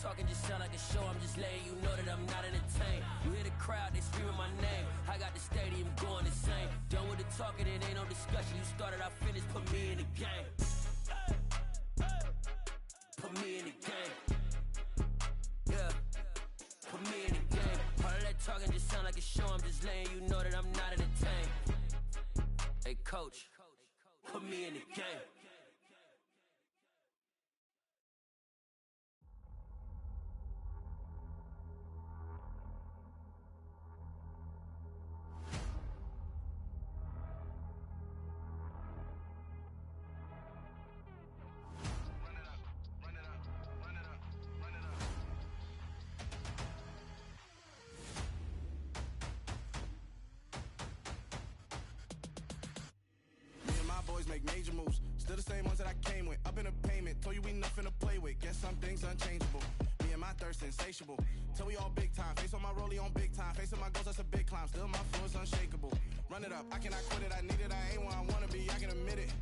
talking just sound like a show. I'm just letting you know that I'm not entertained. You hear the crowd, they screaming my name. I got the stadium going insane. Done with the talking, it ain't no discussion. You started, I finished, put me in the game. Put me in the game. Yeah. Put me in the game. All of that talking just sound like a show. I'm just letting you know that I'm not entertained. Hey, coach, put me in the game. Make major moves, still the same ones that I came with. Up in a payment, told you we nothing to play with. Guess some things unchangeable. Me and my thirst insatiable. Till we all big time. Face on my rollie on big time. Facing my goals, that's a big climb. Still my flow is unshakable. Run it up, I cannot quit it. I need it, I ain't where I wanna be. I can admit it.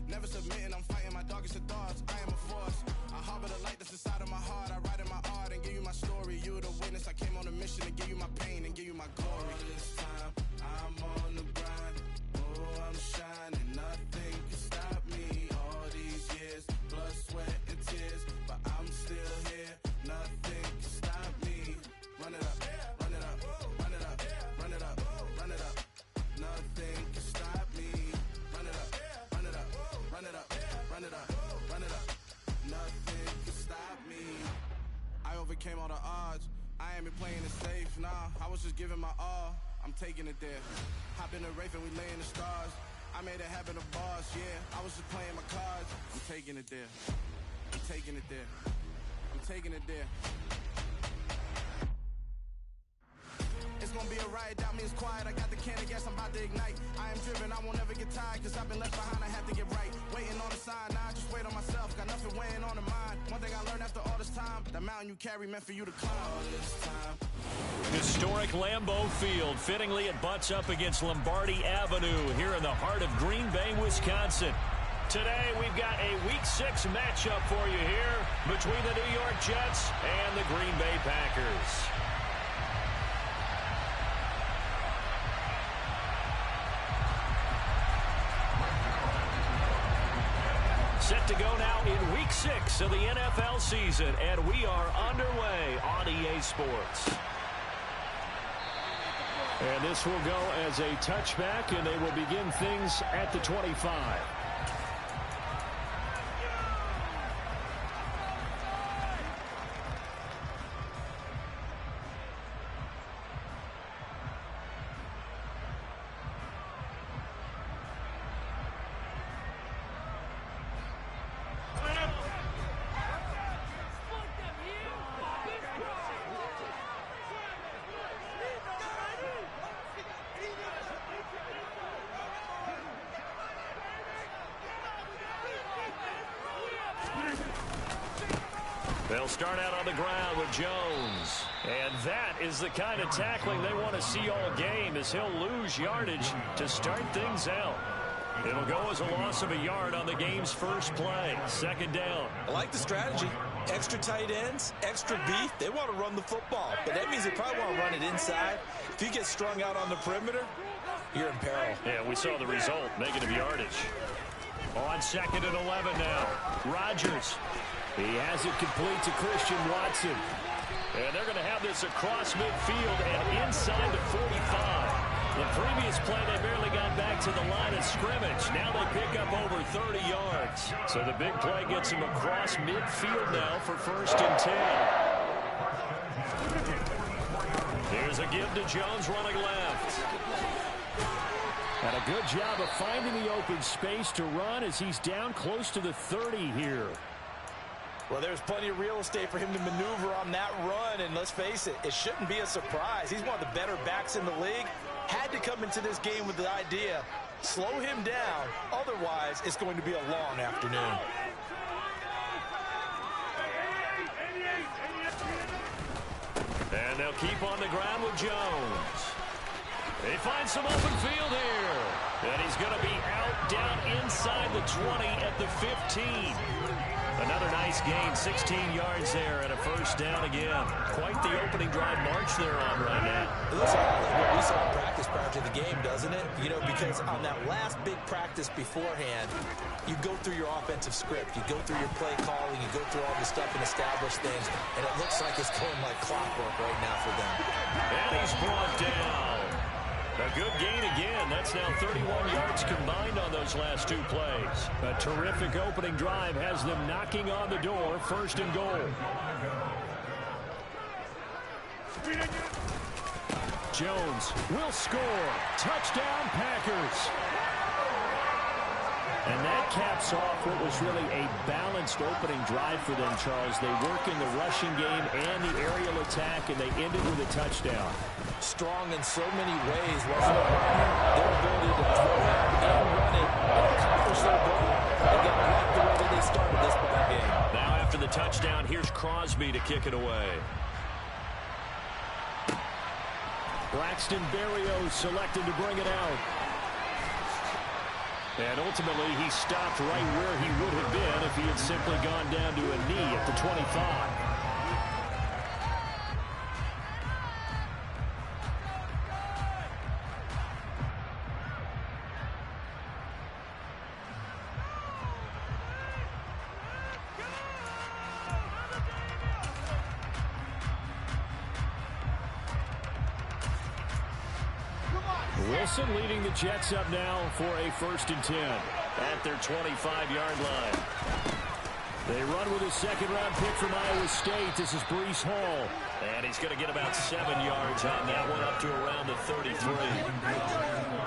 Never submitting, I'm fighting my darkest of thoughts. I am a force. I harbor the light that's inside of my heart. I write in my art and give you my story. You the witness. I came on a mission to give you my pain and give you my glory. All this time, I'm on the grind. Oh, I'm shining. Nothing can stop me. All these years, blood, sweat, and tears, but I'm still here. Nothing can stop me. Run it up, run it up, run it up, run it up, run it up. Nothing can stop me. Run it up, run it up, run it up, run it up, run it up. Nothing can stop me. I overcame all the odds. I ain't been playing it safe, nah. I was just giving my all. I'm taking it there. Hop in the Wraith and we lay in the stars. I made it happen to bars, yeah. I was just playing my cards. I'm taking it there. I'm taking it there. I'm taking it there. It's gonna be a riot, doubt me it's quiet. I got the can of gas, I'm about to ignite. I am driven, I won't ever get tired, cause I've been left behind, I have to get right. Waiting on a sign, now I just wait on myself. Got nothing weighing on the mind. One thing I learned after all this time, the mountain you carry meant for you to climb. All this time. Historic Lambeau Field. Fittingly, it butts up against Lombardi Avenue here in the heart of Green Bay, Wisconsin. Today, we've got a Week 6 matchup for you here between the New York Jets and the Green Bay Packers. Set to go now in Week 6 of the NFL season, and we are underway on EA Sports. And this will go as a touchback, and they will begin things at the 25. They'll start out on the ground with Jones. And that is the kind of tackling they want to see all game, as he'll lose yardage to start things out. It'll go as a loss of a yard on the game's first play. Second down. I like the strategy. Extra tight ends, extra beef. They want to run the football, but that means they probably want to run it inside. If you get strung out on the perimeter, you're in peril. Yeah, we saw the result, negative yardage. On 2nd and 11 now. Rodgers. He has it complete to Christian Watson. And they're going to have this across midfield and inside the 45. The previous play, they barely got back to the line of scrimmage. Now they pick up over 30 yards. So the big play gets them across midfield now for 1st and 10. Here's a give to Jones running left. And a good job of finding the open space to run as he's down close to the 30 here. Well, there's plenty of real estate for him to maneuver on that run, and let's face it, it shouldn't be a surprise. He's one of the better backs in the league. Had to come into this game with the idea, slow him down, otherwise it's going to be a long afternoon. And they'll keep on the ground with Jones. They find some open field here. And he's going to be out down inside the 20 at the 15. Another nice gain, 16 yards there and a first down again. Quite the opening drive march they're on right now. It looks like what we saw in practice prior to the game, doesn't it? You know, because on that last big practice beforehand, you go through your offensive script. You go through your play calling. You go through all the stuff and establish things. And it looks like it's going like clockwork right now for them. And he's brought down. A good gain again. That's now 31 yards combined on those last two plays. A terrific opening drive has them knocking on the door, first and goal. Jones will score. Touchdown, Packers. And that caps off what was really a balanced opening drive for them, Charles. They work in the rushing game and the aerial attack, and they ended with a touchdown. Strong in so many ways, wasn't it? Their ability to throw it and run it and accomplish their goal. Again, I like the way that they started this ball game. Now after the touchdown, here's Crosby to kick it away. Braxton Berrios selected to bring it out. And ultimately, he stopped right where he would have been if he had simply gone down to a knee at the 25. Wilson leading the Jets up now for a 1st and 10 at their 25-yard line. They run with a second-round pick from Iowa State. This is Breece Hall. And he's going to get about 7 yards on that one, up to around the 33.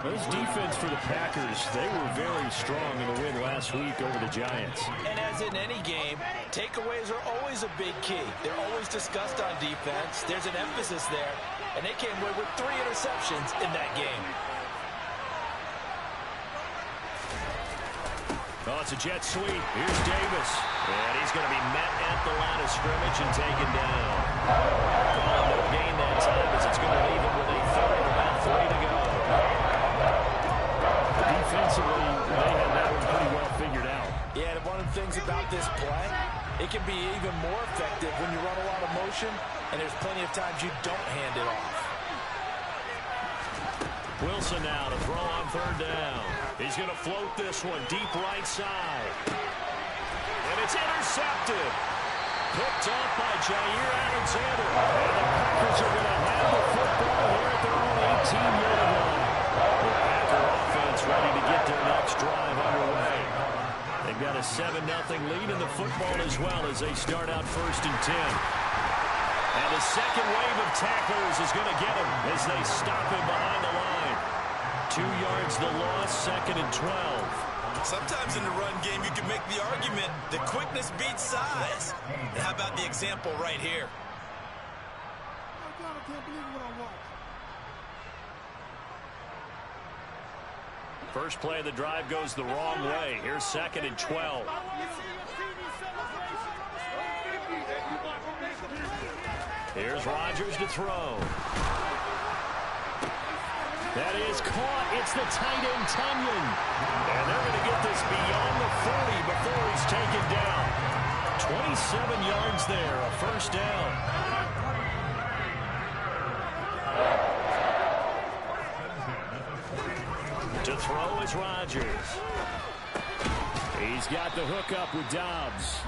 This defense for the Packers, they were very strong in the win last week over the Giants. And as in any game, takeaways are always a big key. They're always discussed on defense. There's an emphasis there. And they came away with 3 interceptions in that game. Oh, it's a jet sweep. Here's Davis. And he's going to be met at the line of scrimmage and taken down. Well, no gain that time as it's going to leave him with a third and about 3 to go. Defensively, they had that one pretty well figured out. Yeah, and one of the things about this play, it can be even more effective when you run a lot of motion, and there's plenty of times you don't hand it off. Wilson now to throw on 3rd down. He's going to float this one deep right side. And it's intercepted. Picked up by Jair Alexander. And the Packers are going to have the football here at their own 18-yard line. The Packer offense ready to get their next drive underway. They've got a 7-0 lead in the football as well as they start out 1st and 10. And the second wave of tacklers is going to get him as they stop him behind the line. 2 yards the loss, 2nd and 12. Sometimes in the run game, you can make the argument that quickness beats size. And how about the example right here? First play of the drive goes the wrong way. Here's 2nd and 12. Here's Rodgers to throw. That is caught. It's the tight end, Tunyon. And they're going to get this beyond the 40 before he's taken down. 27 yards there, a first down. To throw is Rodgers. He's got the hook up with Dobbs.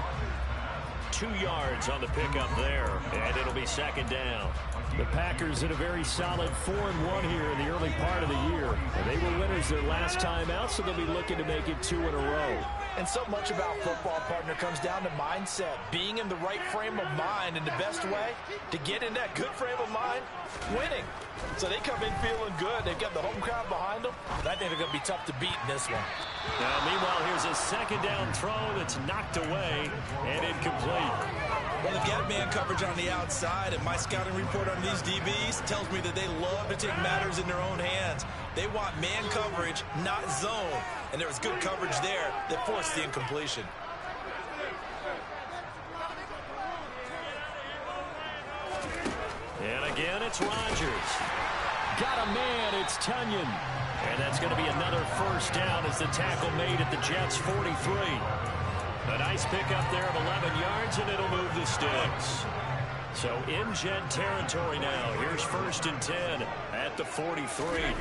2 yards on the pickup there, and it'll be 2nd down. The Packers at a very solid 4-1 here in the early part of the year. And they were winners their last time out, so they'll be looking to make it 2 in a row. And so much about football, partner, comes down to mindset. Being in the right frame of mind, and the best way to get in that good frame of mind, winning. So they come in feeling good. They've got the home crowd behind them. And I think they're going to be tough to beat in this one. Now, meanwhile, here's a 2nd down throw that's knocked away and incomplete. Well, they've got man coverage on the outside, and my scouting report on these DBs tells me that they love to take matters in their own hands. They want man coverage, not zone. And there was good coverage there that forced the incompletion. And again, it's Rodgers. Got a man, it's Tunyon. And that's going to be another first down as the tackle made at the Jets' 43. A nice pickup there of 11 yards, and it'll move the sticks. So in Jet territory now. Here's 1st and 10 at the 43.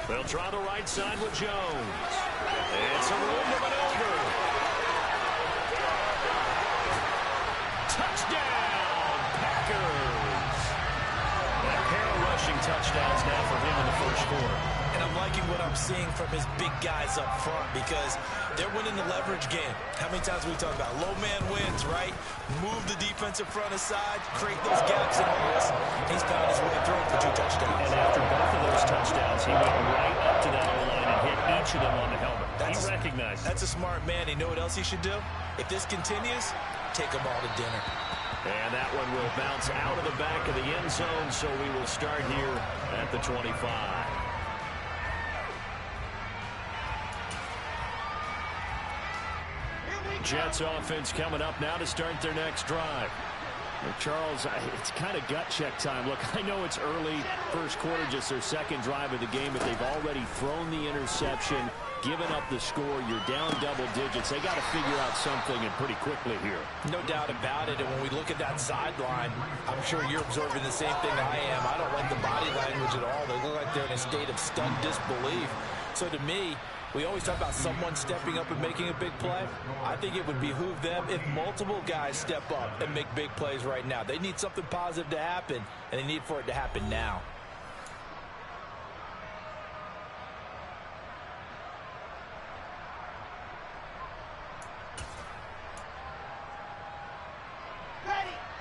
They'll try the right side with Jones. It's a room to maneuver. Touchdown, Packers. A pair of rushing touchdowns now for him in the first quarter. And I'm liking what I'm seeing from his big guys up front because they're winning the leverage game. How many times have we talked about low man wins, right? Move the defensive front aside, create those gaps and holes. He's found his way through for 2 touchdowns. And after both of those touchdowns, he went right up to that O-line and hit each of them on the helmet. He recognized it. That's a smart man. You know what else he should do? If this continues, take them all to dinner. And that one will bounce out of the back of the end zone, so we will start here at the 25. Jets offense coming up now to start their next drive. Well, Charles, it's kind of gut check time. Look, I know it's early, first quarter, just their second drive of the game, but they've already thrown the interception, given up the score. You're down double digits. They got to figure out something, and pretty quickly here. No doubt about it. And when we look at that sideline, I'm sure you're observing the same thing I am. I don't like the body language at all. They look like they're in a state of stunned disbelief. So to me, we always talk about someone stepping up and making a big play. I think it would behoove them if multiple guys step up and make big plays right now. They need something positive to happen, and they need for it to happen now.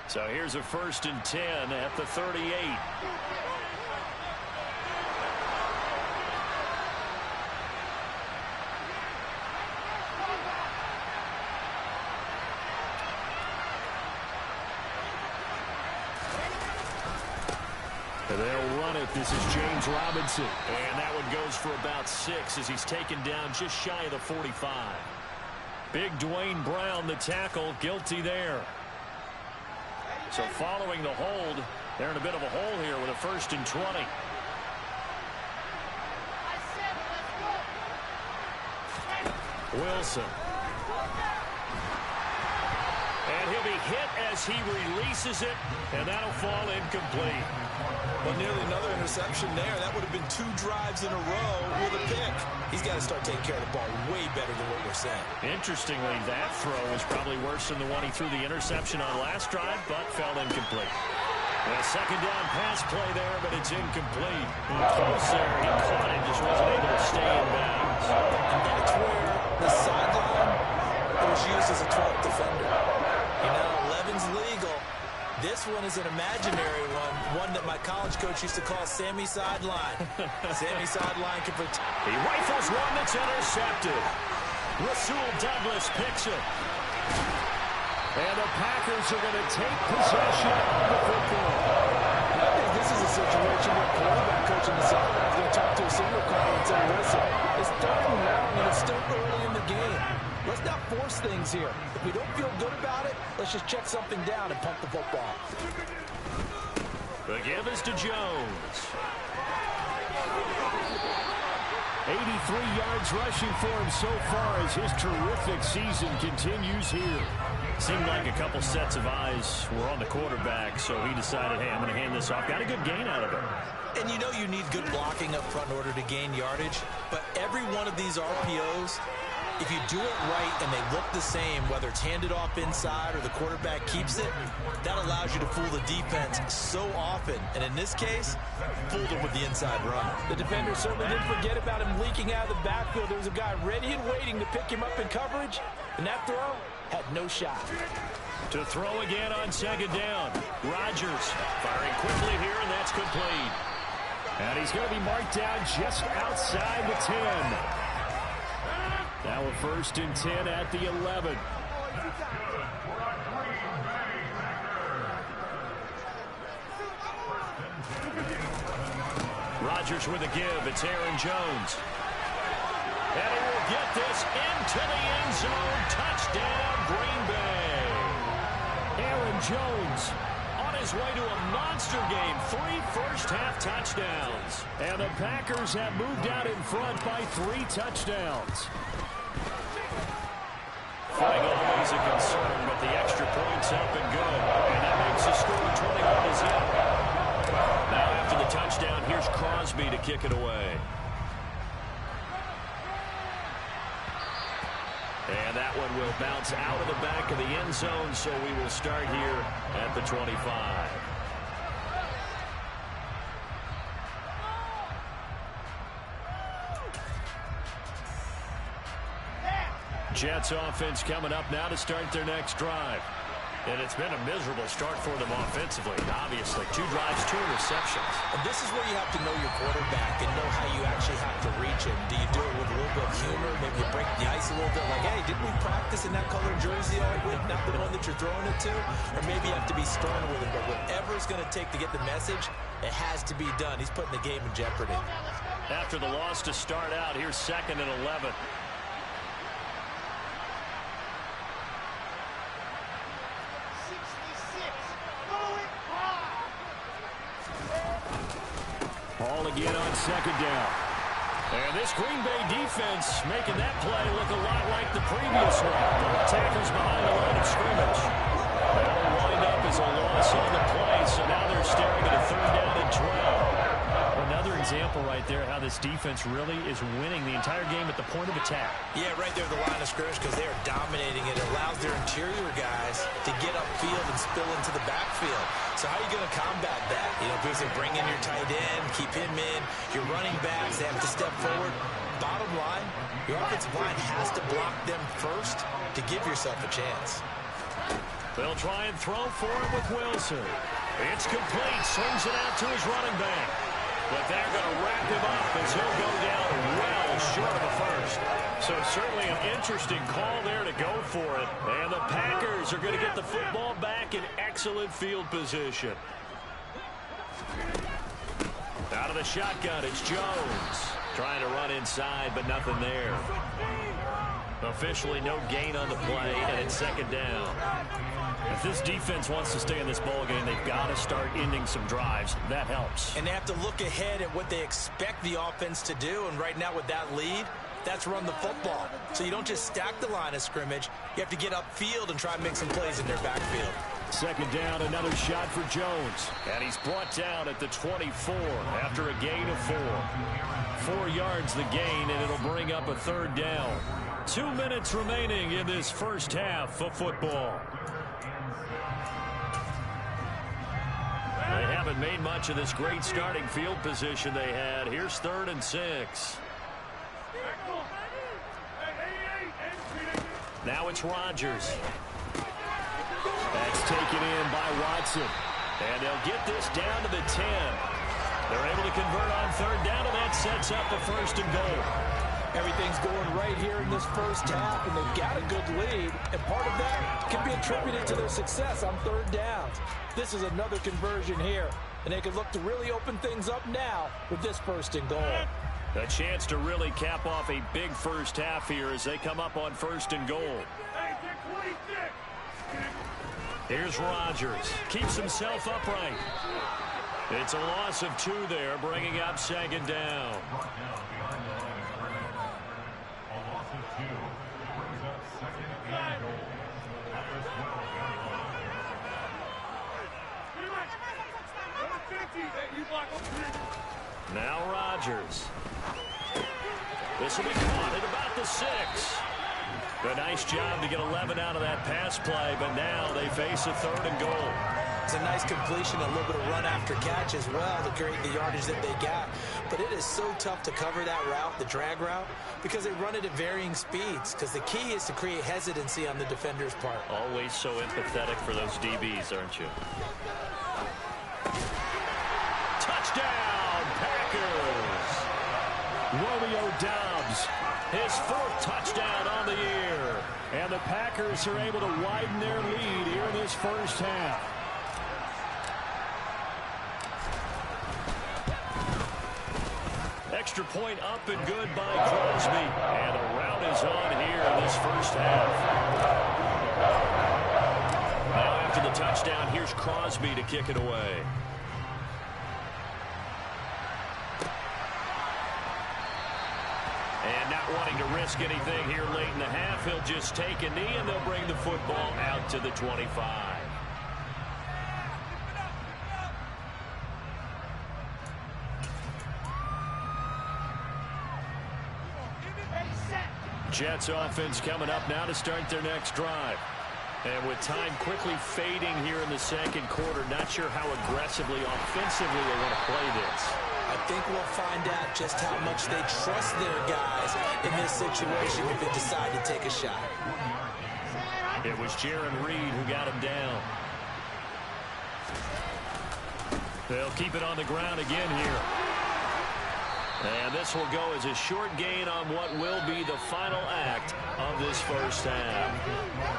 So here's a 1st and 10 at the 38. They'll run it. This is James Robinson. And that one goes for about 6 as he's taken down just shy of the 45. Big Dwayne Brown, the tackle, guilty there. So following the hold, they're in a bit of a hole here with a 1st and 20. Wilson. And he'll be hit as he releases it, and that'll fall incomplete. Well, nearly another interception there. That would have been 2 drives in a row with a pick. He's got to start taking care of the ball way better than what we're saying. Interestingly, that throw was probably worse than the one he threw the interception on last drive, but fell incomplete. A second down pass play there, but it's incomplete. Close there. He caught it, just wasn't able to stay in bounds. And that's where the sideline was used as a 12th defender. You know, 11's legal. This one is an imaginary one that my college coach used to call Sammy Sideline. Sammy Sideline can protect. He rifles one that's intercepted. Rasul Douglas picks it. And the Packers are going to take possession of the football. I think this is a situation where quarterback coach in the sideline is going to talk to a single caller and say, listen, it's 3rd and long and it's still early in the game. Let's not force things here. If we don't feel good about it, let's just check something down and pump the football. The give is to Jones. 83 yards rushing for him so far as his terrific season continues here. Seemed like a couple sets of eyes were on the quarterback, so he decided, hey, I'm going to hand this off. Got a good gain out of it. And you know you need good blocking up front in order to gain yardage, but every one of these RPOs, if you do it right and they look the same, whether it's handed off inside or the quarterback keeps it, that allows you to fool the defense so often. And in this case, fooled him with the inside run. The defender certainly didn't forget about him leaking out of the backfield. There was a guy ready and waiting to pick him up in coverage, and that throw had no shot. To throw again on second down. Rodgers firing quickly here, and that's complete. And he's going to be marked down just outside the 10. Now a 1st and 10 at the 11. Rodgers with a give. It's Aaron Jones. And he will get this into the end zone. Touchdown, Green Bay. Aaron Jones on his way to a monster game. 3 first-half touchdowns. And the Packers have moved out in front by 3 touchdowns. Flag always a concern, but the extra point's up and good. And that makes the score 21-0. Now after the touchdown, here's Crosby to kick it away. And that one will bounce out of the back of the end zone, so we will start here at the 25. Jets offense coming up now to start their next drive. And it's been a miserable start for them offensively. Obviously, 2 drives, 2 interceptions. And this is where you have to know your quarterback and know how you actually have to reach him. Do you do it with a little bit of humor? Maybe you break the ice a little bit like, hey, didn't we practice in that color jersey all week? Not the one that you're throwing it to? Or maybe you have to be stern with him. But whatever it's going to take to get the message, it has to be done. He's putting the game in jeopardy. After the loss to start out, here's 2nd and 11. Ball again on 2nd down. And this Green Bay defense making that play look a lot like the previous one. The tackles behind the line of scrimmage. That'll wind up as a loss on the play, so now they're staring at a 3rd down and 12. Another example right there how this defense really is winning the entire game at the point of attack. Yeah, right there at the line of scrimmage because they are dominating it. It allows their interior guys to get upfield and spill into the backfield. So how are you going to combat that? You know, because they bring in your tight end, keep him in, your running backs, they have to step forward. Bottom line, your offensive line has to block them first to give yourself a chance. They'll try and throw for it with Wilson. It's complete. Swings it out to his running back. But they're going to wrap him up as he'll go down well short of a first. So certainly an interesting call there to go for it. And the Packers are going to get the football back in excellent field position. Out of the shotgun, it's Jones. Trying to run inside, but nothing there. Officially no gain on the play, and it's 2nd down. If this defense wants to stay in this ball game, they've got to start ending some drives. That helps. And they have to look ahead at what they expect the offense to do. And right now with that lead, that's run the football. So you don't just stack the line of scrimmage. You have to get upfield and try and make some plays in their backfield. 2nd down, another shot for Jones. And he's brought down at the 24 after a gain of 4. 4 yards the gain, and it'll bring up a 3rd down. 2 minutes remaining in this first half of football. They haven't made much of this great starting field position they had. Here's 3rd and 6. Now it's Rodgers. That's taken in by Watson. And they'll get this down to the 10. They're able to convert on 3rd down, and that sets up a 1st and goal. Everything's going right here in this first half, and they've got a good lead. And part of that can be attributed to their success on 3rd downs. This is another conversion here, and they can look to really open things up now with this 1st and goal. A chance to really cap off a big first half here as they come up on 1st and goal. Here's Rodgers. Keeps himself upright. It's a loss of 2 there, bringing up 2nd down. Now Rodgers. This will be caught at about the 6. A nice job to get 11 out of that pass play, but now they face a 3rd and goal. It's a nice completion, a little bit of run after catch as well to create the yardage that they got. But it is so tough to cover that route, the drag route, because they run it at varying speeds. Because the key is to create hesitancy on the defender's part. Always so empathetic for those DBs, aren't you? Touchdown, Packers! Romeo Doubs, his 4th touchdown on the year. And the Packers are able to widen their lead here in this first half. Extra point up and good by Crosby. And the route is on here in this first half. Now after the touchdown. Here's Crosby to kick it away. And not wanting to risk anything here late in the half, he'll just take a knee, and they'll bring the football out to the 25. Jets offense coming up now to start their next drive. And with time quickly fading here in the second quarter, not sure how aggressively, offensively they want to play this. I think we'll find out just how much they trust their guys in this situation if they decide to take a shot. It was Jaron Reed who got him down. They'll keep it on the ground again here. And this will go as a short gain on what will be the final act of this first half.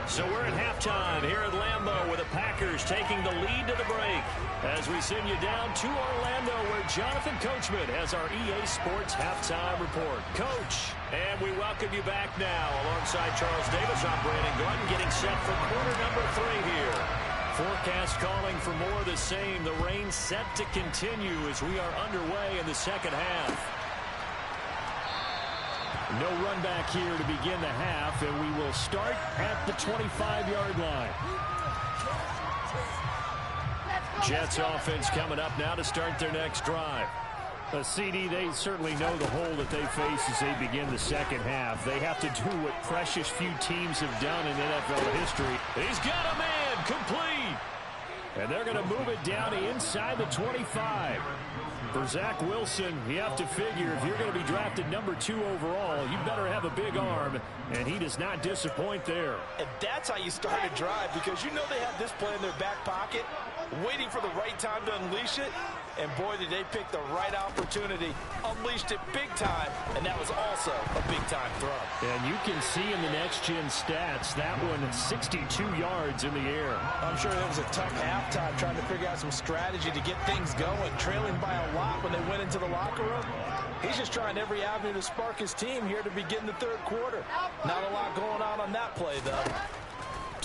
So we're at halftime here at Lambeau with the Packers taking the lead to the break as we send you down to Orlando where Jonathan Coachman has our EA Sports halftime report. Coach, and we welcome you back now alongside Charles Davis. I'm Brandon Gordon getting set for quarter number 3 here. Forecast calling for more of the same. The rain set to continue as we are underway in the second half. No run back here to begin the half, and we will start at the 25-yard line. Jets offense coming up now to start their next drive. CD, they certainly know the hole that they face as they begin the second half. They have to do what precious few teams have done in NFL history. He's got a man complete. And they're going to move it down to inside the 25. For Zach Wilson, you have to figure if you're going to be drafted number 2 overall, you better have a big arm, and he does not disappoint there. And that's how you start a drive, because you know they have this play in their back pocket, waiting for the right time to unleash it. And boy, did they pick the right opportunity, unleashed it big time, and that was also a big-time throw. And you can see in the next-gen stats, that one 62 yards in the air. I'm sure that was a tough halftime trying to figure out some strategy to get things going, trailing by a lot when they went into the locker room. He's just trying every avenue to spark his team here to begin the third quarter. Not a lot going on that play, though.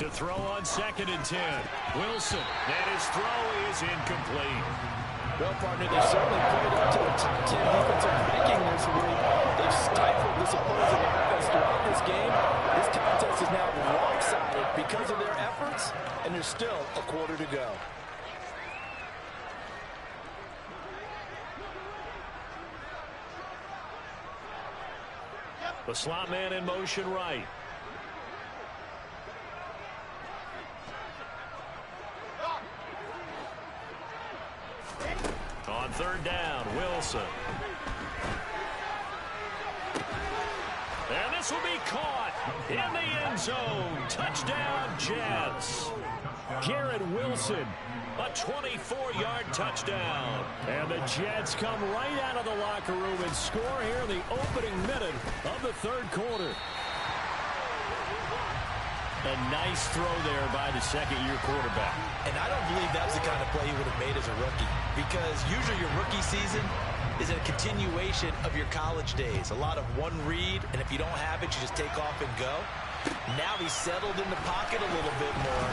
To throw on 2nd and 10. Wilson, and his throw is incomplete. Well, partner, they certainly played up to the top 10 defensive ranking this week. They've stifled this opposing offense throughout this game. This contest is now lopsided because of their efforts, and there's still a quarter to go. The slot man in motion right. On 3rd down, Wilson. And this will be caught in the end zone. Touchdown, Jets. Garrett Wilson, a 24-yard touchdown. And the Jets come right out of the locker room and score here in the opening minute of the third quarter. A nice throw there by the second-year quarterback. And I don't believe that was the kind of play he would have made as a rookie, because usually your rookie season is a continuation of your college days. A lot of one read, and if you don't have it, you just take off and go. Now he's settled in the pocket a little bit more,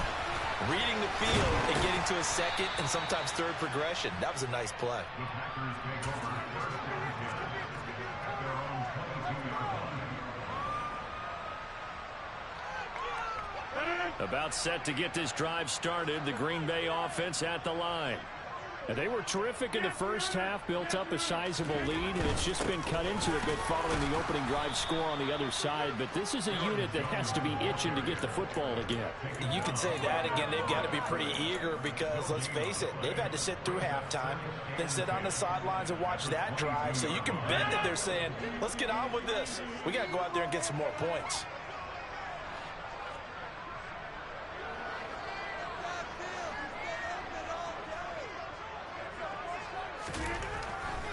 reading the field and getting to a second and sometimes third progression. That was a nice play. About set to get this drive started, the Green Bay offense at the line. And they were terrific in the first half, built up a sizable lead, and it's just been cut into a bit following the opening drive score on the other side. But this is a unit that has to be itching to get the football again. You can say that again. They've got to be pretty eager because, let's face it, they've had to sit through halftime, then sit on the sidelines and watch that drive. So you can bet that they're saying, let's get on with this. We got to go out there and get some more points.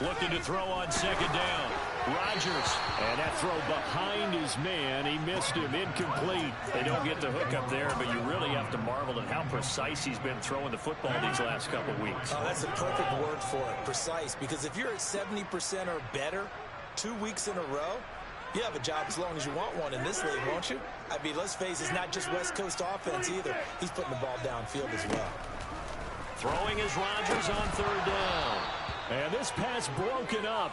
Looking to throw on 2nd down. Rodgers, and that throw behind his man. He missed him, incomplete. They don't get the hook up there, but you really have to marvel at how precise he's been throwing the football these last couple of weeks. Oh, that's the perfect word for it, precise, because if you're at 70% or better 2 weeks in a row, You have a job as long as you want one in this league, won't you? I mean, let's face it, it's not just West Coast offense either. He's putting the ball downfield as well. Throwing is Rodgers on third down. And this pass broken up.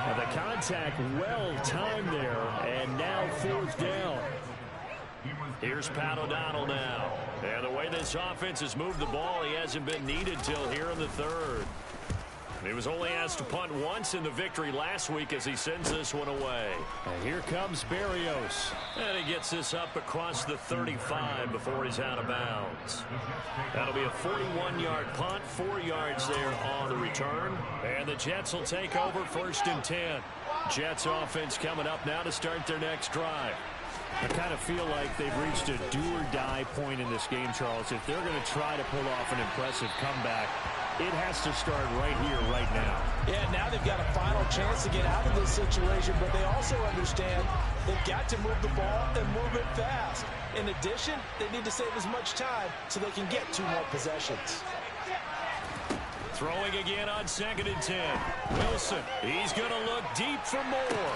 And the contact well timed there. And now fourth down. Here's Pat O'Donnell now. And the way this offense has moved the ball, he hasn't been needed till here in the third. He was only asked to punt once in the victory last week as he sends this one away. And here comes Berrios. And he gets this up across the 35 before he's out of bounds. That'll be a 41-yard punt, 4 yards there on the return. And the Jets will take over 1st and 10. Jets offense coming up now to start their next drive. I kind of feel like they've reached a do-or-die point in this game, Charles. If they're going to try to pull off an impressive comeback, it has to start right here, right now. Yeah, now they've got a final chance to get out of this situation, but they also understand they've got to move the ball and move it fast. In addition, they need to save as much time so they can get 2 more possessions. Throwing again on 2nd and 10. Wilson, he's going to look deep for more.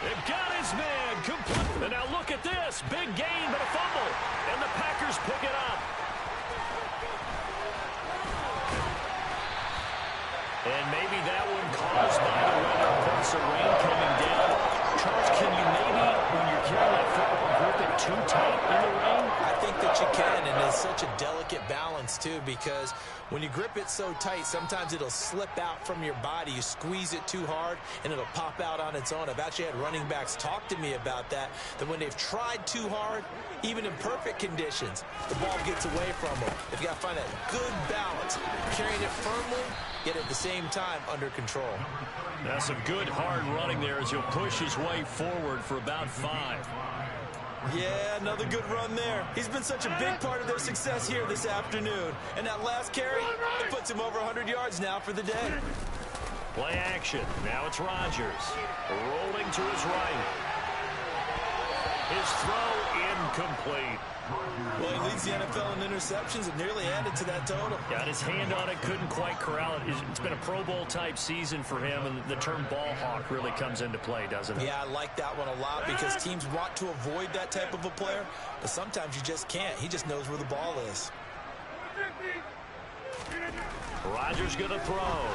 They've got his man complete. And now look at this. Big gain, but a fumble. And the Packers pick it up. And maybe that one caused by the weather. Of course, the rain coming down. Charles, can you maybe, when you're carrying that football, grip it too tight in the rain? I think that you can, and it's such a delicate balance, too, because when you grip it so tight, sometimes it'll slip out from your body. You squeeze it too hard, and it'll pop out on its own. I've actually had running backs talk to me about that when they've tried too hard, even in perfect conditions, the ball gets away from them. They've got to find that good balance, carrying it firmly, yet at the same time under control. That's some good hard running there as he'll push his way forward for about 5. Yeah, another good run there. He's been such a big part of their success here this afternoon. And that last carry, it puts him over 100 yards now for the day. Play action. Now it's Rodgers. Rolling to his right. His throw incomplete. Well, he leads the NFL in interceptions and nearly added to that total. Got his hand on it, couldn't quite corral it. It's been a Pro Bowl-type season for him, and the term ball hawk really comes into play, doesn't it? Yeah, I like that one a lot because teams want to avoid that type of a player, but sometimes you just can't. He just knows where the ball is. Rodgers going to throw.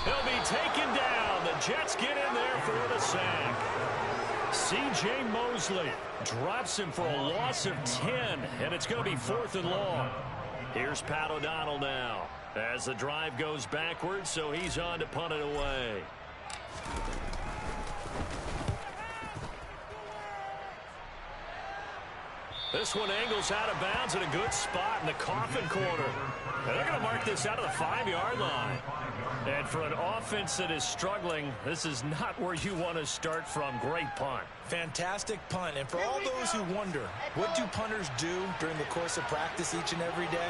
He'll be taken down. The Jets get in there for the sack. C.J. Mosley drops him for a loss of 10, and it's going to be 4th and long. Here's Pat O'Donnell now as the drive goes backwards, so he's on to punt it away. This one angles out of bounds in a good spot in the coffin corner. And they're going to mark this out of the 5-yard line. And for an offense that is struggling, this is not where you want to start from. Great punt. Fantastic punt. And for all those who wonder, what do punters do during the course of practice each and every day?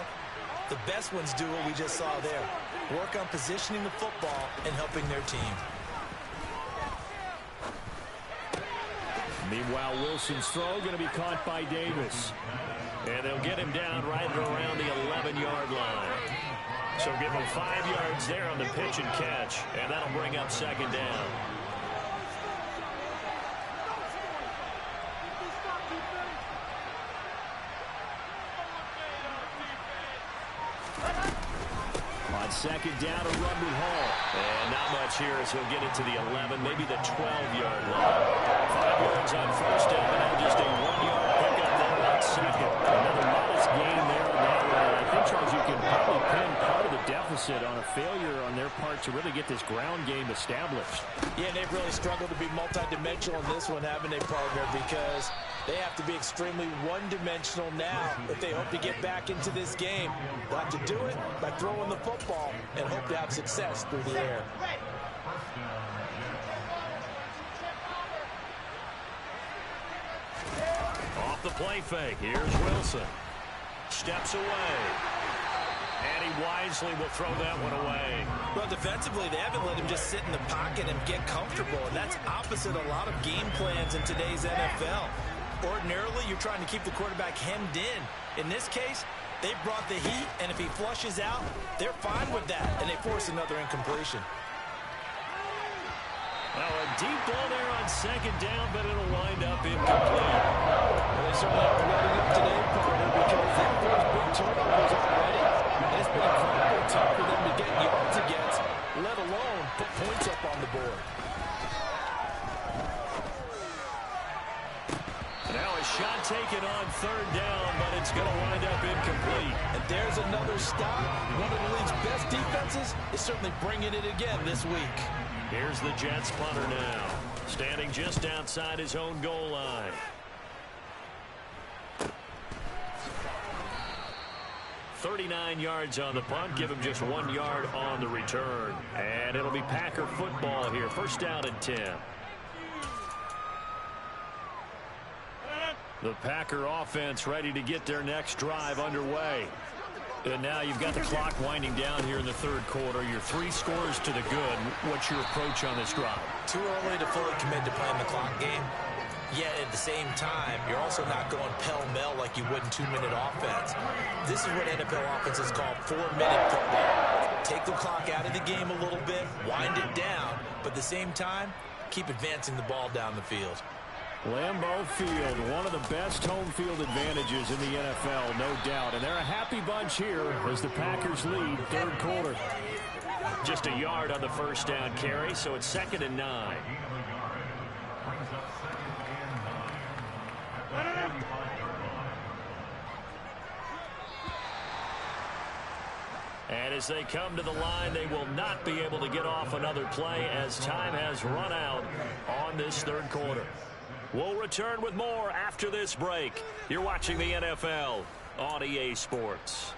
The best ones do what we just saw there. Work on positioning the football and helping their team. Meanwhile, Wilson's throw going to be caught by Davis. And they'll get him down right around the 11-yard line. So give him 5 yards there on the pitch and catch. And that'll bring up 2nd down. On 2nd down, a run with Hall. And not much here as he'll get it to the 11, maybe the 12-yard line. 5 yards on 1st down, and just a 1-yard pickup there on 2nd. Another modest gain there on that one. I think, Charles, you can probably pin part of the deficit on a failure on their part to really get this ground game established. Yeah, they've really struggled to be multidimensional in this one, haven't they, partner? Because they have to be extremely one-dimensional now if they hope to get back into this game. They'll have to do it by throwing the football and hope to have success through the air. Off the play fake, here's Wilson. Steps away. And he wisely will throw that one away. Well, defensively, they haven't let him just sit in the pocket and get comfortable, and that's opposite a lot of game plans in today's NFL. Ordinarily, you're trying to keep the quarterback hemmed in. In this case, they brought the heat, and if he flushes out, they're fine with that, and they force another incompletion. Now a deep ball there on second down, but it'll wind up incomplete. Well, they certainly are loading up today, partner, because they've forced big turnovers already. And it's been incredibly tough for them to get yards against, let alone put points up on the board. Now a shot taken on third down, but it's going to wind up incomplete. And there's another stop. One of the league's best defenses is certainly bringing it again this week. Here's the Jets punter now, standing just outside his own goal line. "39 yards on the punt, give him just 1 yard on the return. And it'll be Packer football here, first down and 10. The Packer offense ready to get their next drive underway. And now you've got the clock winding down here in the third quarter. Your 3 scores to the good. What's your approach on this drive? Too early to fully commit to playing the clock game. Yet at the same time, you're also not going pell-mell like you would in 2-minute offense. This is what NFL offenses call 4-minute football. Take the clock out of the game a little bit, wind it down, but at the same time, keep advancing the ball down the field. Lambeau Field, one of the best home field advantages in the NFL, no doubt. And they're a happy bunch here as the Packers lead third quarter. Just a yard on the first down carry, so it's 2nd and 9. And as they come to the line, they will not be able to get off another play as time has run out on this third quarter. We'll return with more after this break. You're watching the NFL on EA Sports.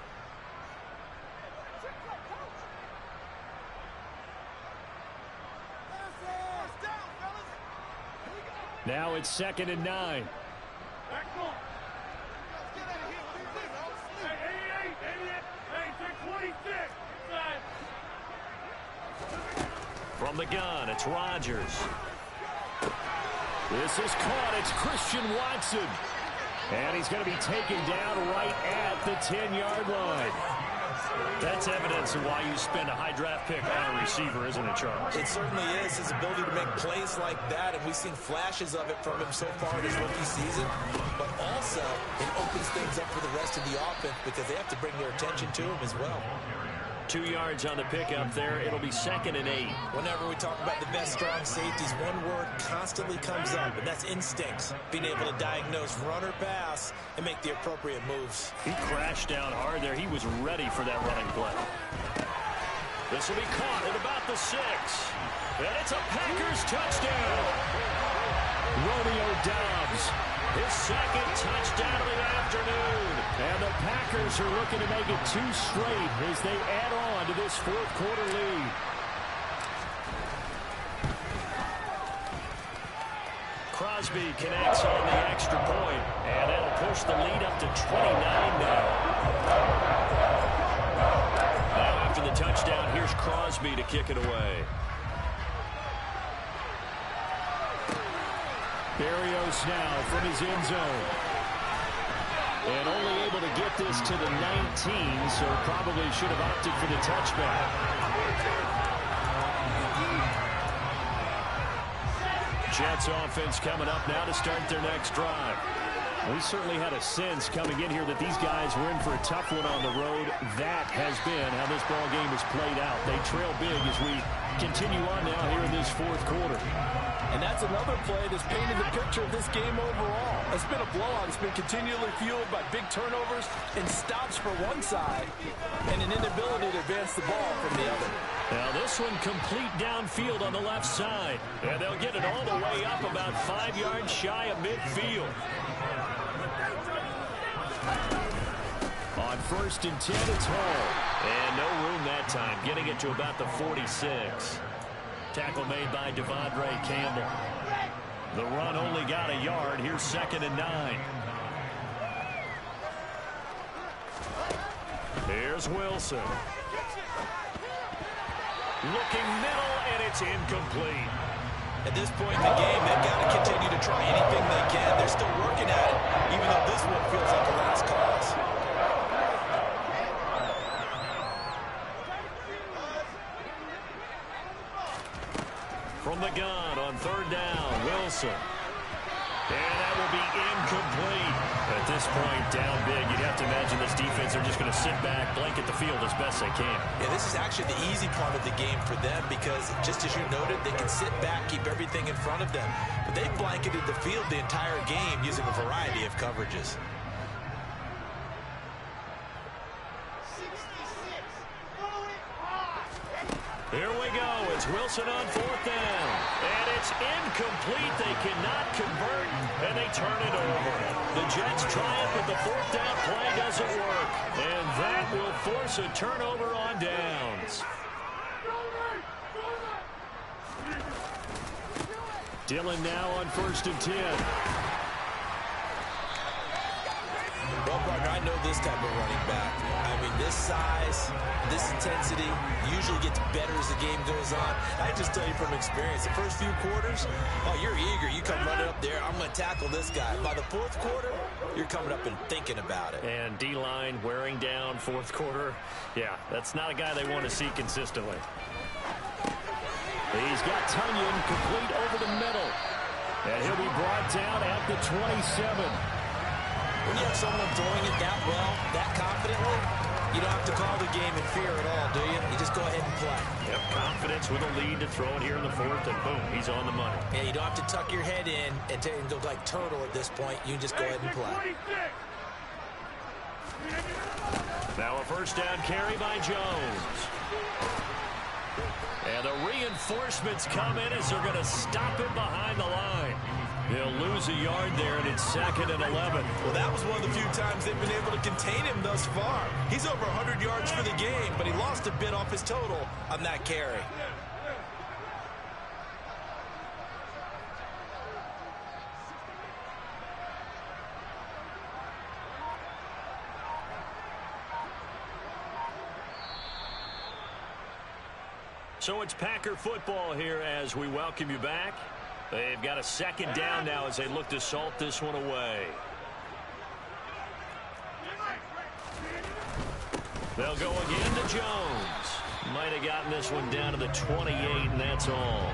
Now it's 2nd and 9. From the gun, it's Rodgers. This is caught. It's Christian Watson. And he's going to be taken down right at the 10-yard line. That's evidence of why you spend a high draft pick on a receiver, isn't it, Charles? It certainly is. His ability to make plays like that, and we've seen flashes of it from him so far in his rookie season. But also, it opens things up for the rest of the offense because they have to bring their attention to him as well. 2 yards on the pickup there. It'll be 2nd and 8. Whenever we talk about the best strong safeties, one word constantly comes up, and that's instincts. Being able to diagnose run or pass and make the appropriate moves. He crashed down hard there. He was ready for that running play. This will be caught at about the 6. And it's a Packers touchdown. Romeo Doubs, his 2nd touchdown of the afternoon. And the Packers are looking to make it 2 straight as they add on to this fourth quarter lead. Crosby connects on the extra point, and that'll push the lead up to 29 now. Now after the touchdown, here's Crosby to kick it away. Berrios now from his end zone. And only able to get this to the 19, so probably should have opted for the touchback. Jets offense coming up now to start their next drive. We certainly had a sense coming in here that these guys were in for a tough one on the road. That has been how this ball game has played out. They trail big as we continue on now here in this fourth quarter. And that's another play that's painted the picture of this game overall. It's been a blowout. It's been continually fueled by big turnovers and stops for one side and an inability to advance the ball from the other. Now this one complete downfield on the left side. And they'll get it all the way up about 5 yards shy of midfield. On 1st and 10, it's Hall. And no room that time, getting it to about the 46. Tackle made by Devondre Campbell. The run only got a yard. Here's 2nd and 9. Here's Wilson. Looking middle, and it's incomplete. At this point in the game, they've got to continue to try anything they can. They're still working at it, even though this one feels like a last cause. From From the gun on third down, Wilson. And that will be incomplete. At this point, down big, you'd have to imagine this defense are just going to sit back, blanket the field as best they can. Yeah, this is actually the easy part of the game for them because, just as you noted, they can sit back, keep everything in front of them. But they've blanketed the field the entire game using a variety of coverages. Here we go. It's Wilson on fourth down. And it's incomplete. They cannot convert, and they turn it over. The Jets triumph, but the fourth down play doesn't work. And that will force a turnover on downs. Dillon now on 1st and 10. Well, partner, I know this type of running back. I mean, this size, this intensity usually gets better as the game goes on. I just tell you from experience, the first few quarters, oh, you're eager. You come running up there, I'm going to tackle this guy. By the fourth quarter, you're coming up and thinking about it. And D-line wearing down fourth quarter. Yeah, that's not a guy they want to see consistently. He's got Tunyon complete over the middle. And he'll be brought down at the 27. When you have someone throwing it that well, that confidently, you don't have to call the game in fear at all, do you? You just go ahead and play. Yep, confidence with a lead to throw it here in the fourth, and boom, he's on the money. And you don't have to tuck your head in and go like turtle at this point. You can just go ahead and play. Now a first down carry by Jones. And the reinforcements come in as they're going to stop him behind the line. They'll lose a yard there, and it's 2nd and 11. Well, that was one of the few times they've been able to contain him thus far. He's over 100 yards for the game, but he lost a bit off his total on that carry. So it's Packer football here as we welcome you back. They've got a 2nd down now as they look to salt this one away. They'll go again to Jones. Might have gotten this one down to the 28, and that's all.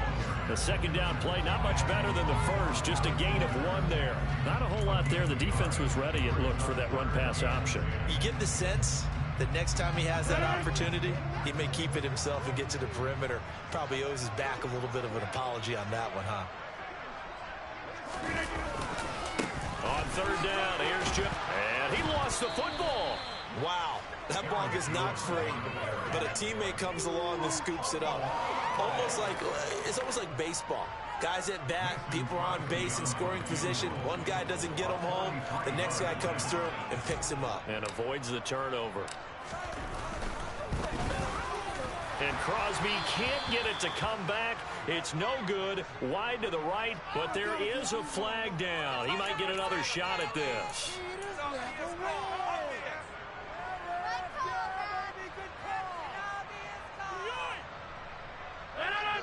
The 2nd down play, not much better than the first, just a gain of 1 there. Not a whole lot there. The defense was ready, it looked, for that run-pass option. You get the sense that next time he has that opportunity, he may keep it himself and get to the perimeter. Probably owes his back a little bit of an apology on that one, huh? On 3rd down, here's Joe. And he lost the football. Wow, that ball gets knocked free, but a teammate comes along and scoops it up. It's almost like baseball. Guys at bat, people are on base in scoring position. One guy doesn't get him home. The next guy comes through and picks him up. And avoids the turnover. And Crosby can't get it to come back. It's no good. Wide to the right, but there is a flag down. He might get another shot at this.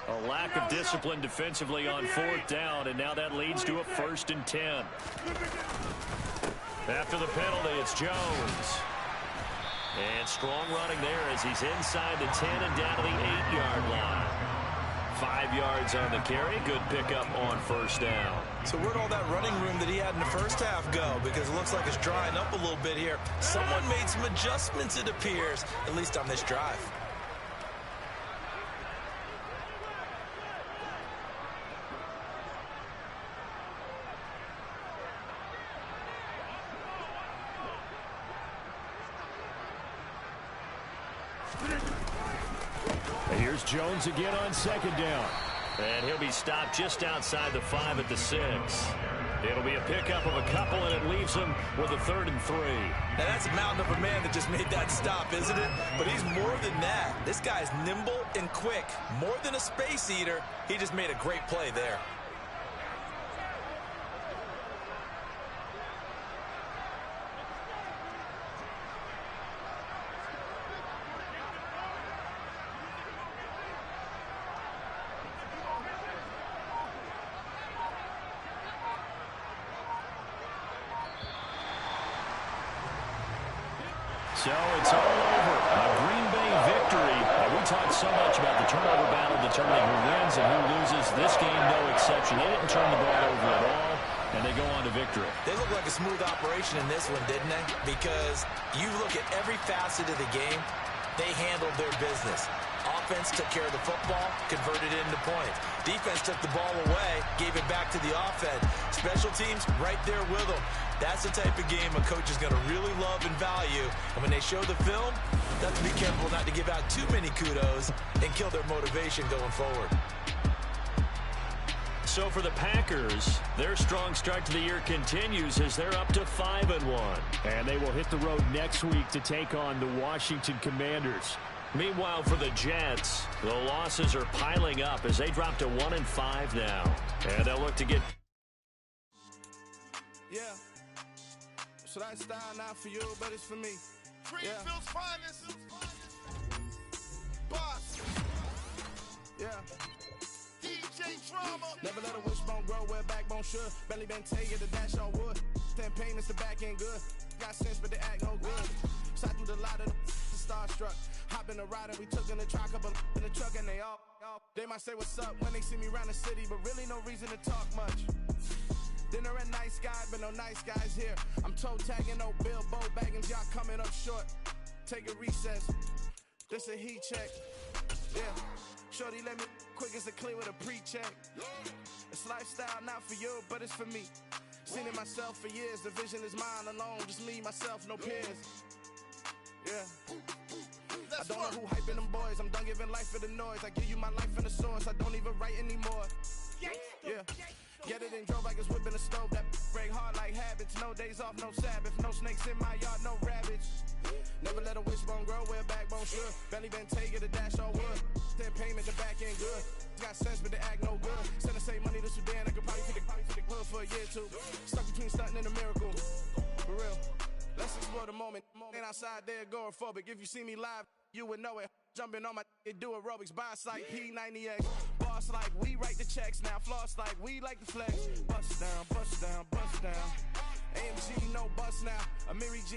A lack of discipline defensively on 4th down, and now that leads to a 1st and 10. After the penalty, it's Jones. And strong running there as he's inside the 10 and down to the 8-yard line. 5 yards on the carry. Good pickup on 1st down. So where'd all that running room that he had in the first half go? Because it looks like it's drying up a little bit here. Someone made some adjustments, it appears, at least on this drive. Here's Jones again on 2nd down. And he'll be stopped just outside the 5 at the 6. It'll be a pickup of a couple, and it leaves him with a 3rd and 3. Now, that's a mountain of a man that just made that stop, isn't it? But he's more than that. This guy's nimble and quick. More than a space eater. He just made a great play there. So it's all over. A Green Bay victory. We talked so much about the turnover battle determining who wins and who loses. This game, no exception. They didn't turn the ball over at all, and they go on to victory. They look like a smooth operation in this one, didn't they? Because you look at every facet of the game, they handled their business. Offense took care of the football, converted it into points. Defense took the ball away, gave it back to the offense. Special teams right there with them. That's the type of game a coach is going to really love and value. And when they show the film, they have to be careful not to give out too many kudos and kill their motivation going forward. So for the Packers, their strong start to the year continues as they're up to 5-1. And they will hit the road next week to take on the Washington Commanders. Meanwhile, for the Jets, the losses are piling up as they drop to 1-5 now. And they'll look to get... Yeah. So that style not for you, but it's for me. Greenfield's finest. Boss. Yeah. DJ Drama. Never let a wishbone grow where backbone should. Belly been taking the dash on wood. 10 payments, the back end good. Got sense, but they act no good. Side through the lot of the starstruck. Hop in the ride and we took in the truck, couple in the truck, and they all. They might say what's up when they see me around the city, but really no reason to talk much. Dinner at nice guy, but no nice guys here. I'm toe tagging, no Bilbo baggins, y'all coming up short. Take a recess. This a heat check. Yeah. Shorty let me quick as a clear with a pre-check. It's lifestyle not for you, but it's for me. Seen it myself for years. The vision is mine alone. Just me, myself, no peers. Yeah. I don't know who hyping them boys. I'm done giving life for the noise. I give you my life in the source. I don't even write anymore. Yeah. Get it and drove like it's whipping a stove. That break hard like habits. No days off, no Sabbath. No snakes in my yard, no rabbits. Never let a wishbone grow where backbone should. Belly been taking the dash all wood. 10 payment, the back end good. Got sense, but they act no good. Send the same money to Sudan. I could probably take the hood for a year or two. Stuck between stunting and a miracle. For real. Let's explore the moment. Ain't outside there agoraphobic. If you see me live, you would know it. Jumping on my do aerobics. Boss like P90X. Boss like we write the checks now. Floss like we like the flex. Bust down, bust down, bust down. AMG no bust now. A Mary G.